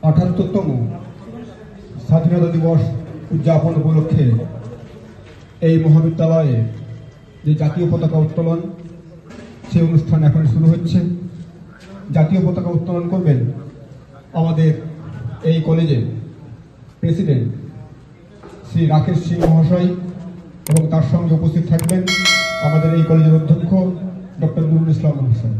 ৭৮তম স্বাধীনতা দিবস উদযাপন উপলক্ষে এই মহাবিদ্যালয়ে যে জাতীয় পতাকা উত্তোলন সেই অনুষ্ঠান এখন শুরু হচ্ছে। জাতীয় পতাকা উত্তোলন করবেন আমাদের এই কলেজের প্রেসিডেন্ট শ্রী রাকেশ সিং মহাশয় এবং তার সঙ্গে উপস্থিত থাকবেন আমাদের এই কলেজের অধ্যক্ষ ডক্টর নুরুল ইসলাম মহাশয়।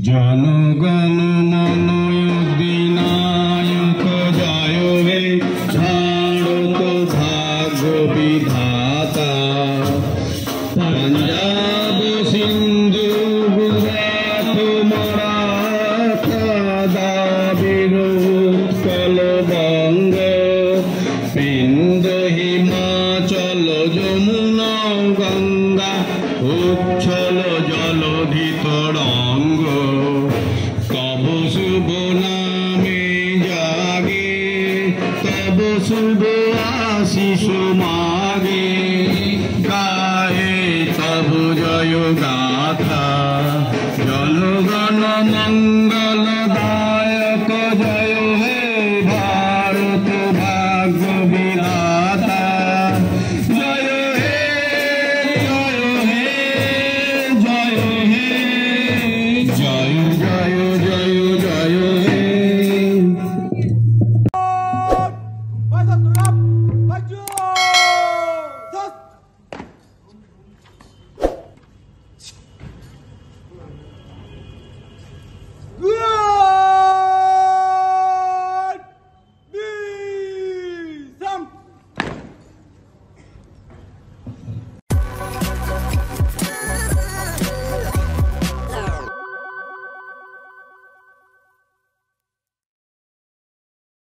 জনগণ মন অধিনায়ক জয় হে ভারত ভাগ্য বিধাতা পঞ্জাব সিন্ধু গুজরাট মারাঠা দ্রাবিড় উৎকল বঙ্গ বিন্দ হিমাচল যমুনা গঙ্গা উচ্ছল জলধি তরঙ্গ তব শুভ নামে জাগে তব শুভ আশিস মাগে গায়ে তব জয় গাথা জনগণ মঙ্গল